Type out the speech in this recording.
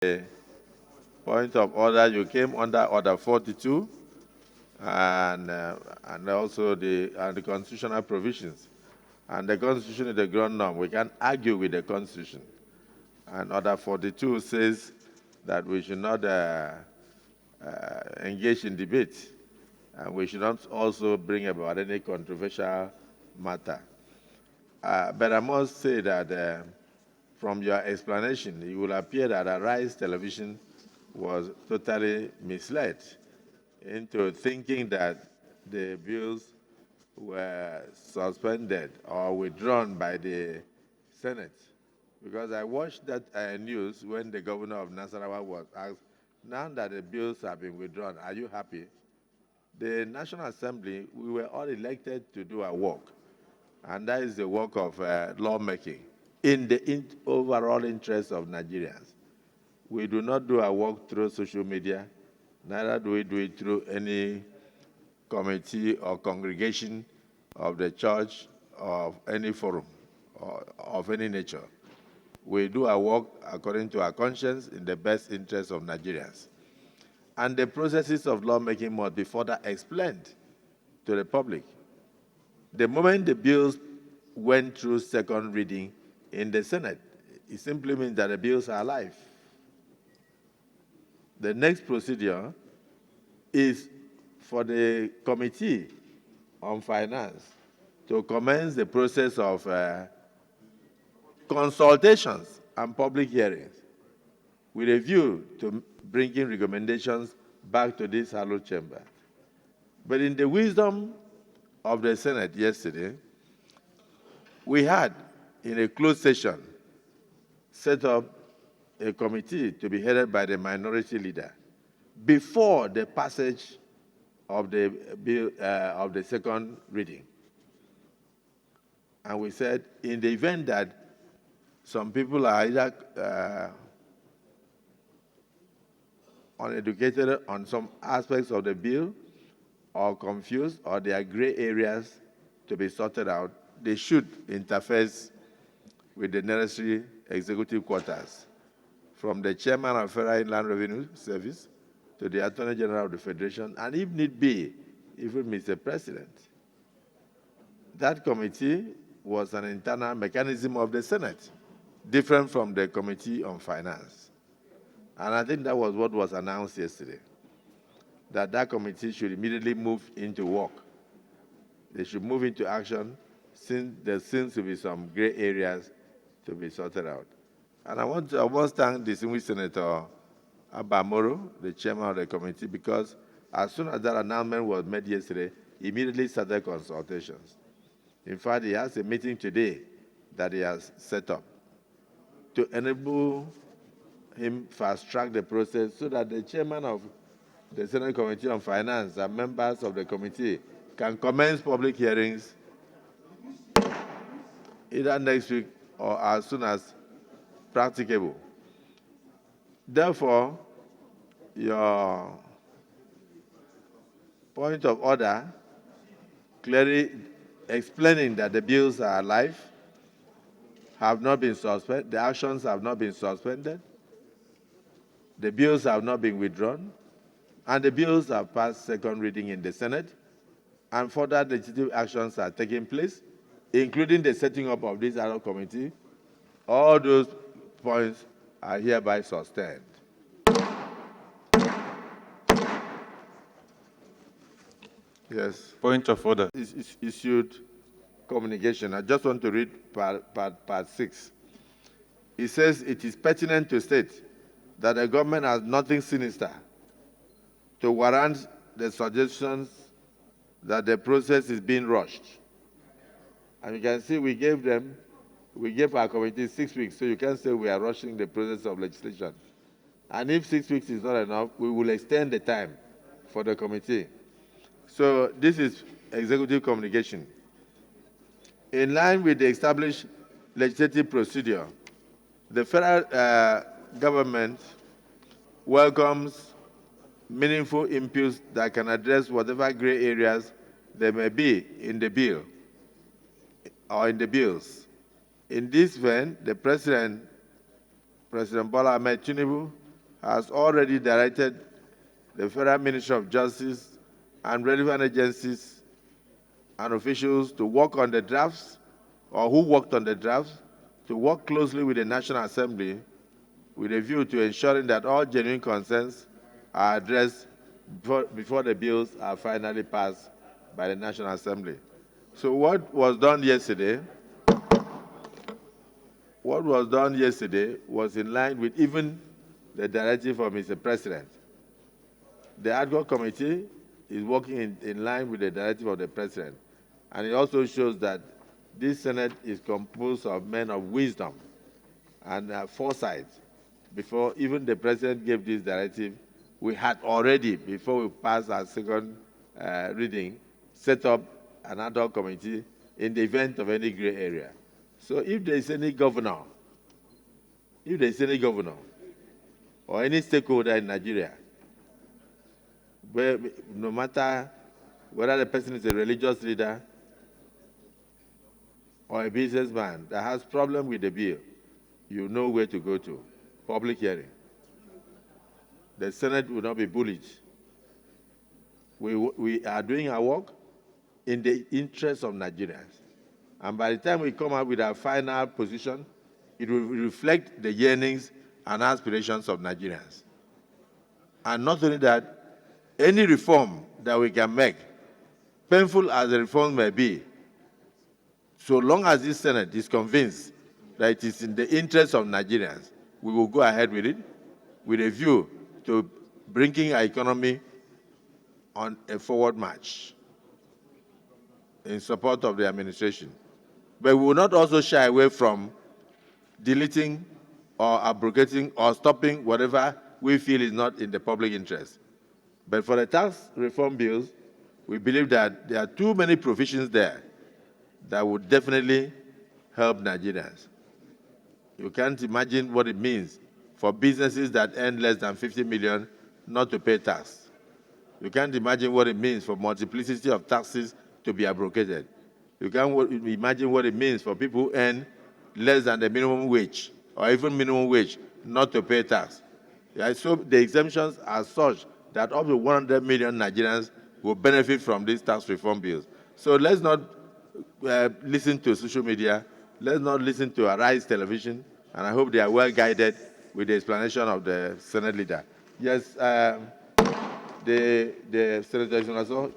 point of order, you came under Order 42 and also the constitutional provisions. And the Constitution is the ground norm. We can't argue with the Constitution. And Order 42 says that we should not engage in debate. And we should not also bring about any controversial matter. But I must say that from your explanation, it will appear that Arise Television was totally misled into thinking that the bills were suspended or withdrawn by the Senate. Because I watched that news when the governor of Nasarawa was asked, now that the bills have been withdrawn, are you happy? The National Assembly, we were all elected to do our work. And that is the work of lawmaking in the overall interest of Nigerians. We do not do our work through social media, neither do we do it through any committee or congregation of the church, of any forum, or of any nature. We do our work according to our conscience in the best interest of Nigerians. And the processes of lawmaking must be further explained to the public. The moment the bills went through second reading in the Senate, it simply means that the bills are alive. The next procedure is for the Committee on Finance to commence the process of consultations and public hearings with a view to bringing recommendations back to this hallowed chamber. But in the wisdom of the Senate yesterday, we had, in a closed session, set up a committee to be headed by the minority leader before the passage of the bill of the second reading. And we said, in the event that some people are either uneducated on some aspects of the bill, or confused, or there are gray areas to be sorted out, they should interface with the necessary executive quarters, from the chairman of Federal Inland Revenue Service to the Attorney General of the Federation, and if need be, even Mr. President. That committee was an internal mechanism of the Senate, different from the Committee on Finance. And I think that was what was announced yesterday, that that committee should immediately move into work. They should move into action since there seems to be some gray areas to be sorted out. And I want to thank distinguished Senator Abamoro, the chairman of the committee, because as soon as that announcement was made yesterday, he immediately started consultations. In fact, he has a meeting today that he has set up to enable him fast-track the process so that the chairman of the Senate Committee on Finance and members of the committee can commence public hearings either next week or as soon as practicable. Therefore, your point of order clearly explaining that the bills are alive, have not been suspended, the actions have not been suspended, the bills have not been withdrawn, and the bills have passed second reading in the Senate, and further legislative actions are taking place, including the setting up of this ad hoc committee. All those points are hereby sustained. Yes. Point of order. Is issued communication. I just want to read part 6. It says it is pertinent to state that the government has nothing sinister to warrant the suggestions that the process is being rushed. And you can see we gave our committee 6 weeks, so you can't say we are rushing the process of legislation. And if 6 weeks is not enough, we will extend the time for the committee. So this is executive communication. In line with the established legislative procedure, the federal government welcomes meaningful inputs that can address whatever gray areas there may be in the bill or in the bills. In this vein, the President Bola Ahmed Tinubu, has already directed the Federal Ministry of Justice and relevant agencies and officials to work on the drafts, or who worked on the drafts, to work closely with the National Assembly with a view to ensuring that all genuine concerns are addressed before the bills are finally passed by the National Assembly. So what was done yesterday was in line with even the directive of Mr. President. The ad hoc committee is working in line with the directive of the President. And it also shows that this Senate is composed of men of wisdom and foresight. Before even the President gave this directive, we had already, before we passed our second reading, set up an ad hoc committee in the event of any gray area. So if there is any governor, or any stakeholder in Nigeria, where no matter whether the person is a religious leader or a businessman that has problem with the bill, you know where to go to. Public hearing. The Senate will not be bullied. We are doing our work in the interest of Nigerians. And by the time we come up with our final position, it will reflect the yearnings and aspirations of Nigerians. And not only that, any reform that we can make, painful as the reform may be, so long as this Senate is convinced that it is in the interest of Nigerians, we will go ahead with it with a view to bringing our economy on a forward march in support of the administration. But we will not also shy away from deleting or abrogating or stopping whatever we feel is not in the public interest. But for the tax reform bills, we believe that there are too many provisions there that would definitely help Nigerians. You can't imagine what it means for businesses that earn less than 50 million not to pay tax. You can't imagine what it means for multiplicity of taxes to be abrogated. You can't imagine what it means for people who earn less than the minimum wage or even minimum wage not to pay tax. Yeah, so the exemptions are such that up to 100 million Nigerians will benefit from these tax reform bills. So let's not listen to social media. Let's not listen to Arise Television. And I hope they are well guided with the explanation of the Senate leader. Yes, the Senator Johnson.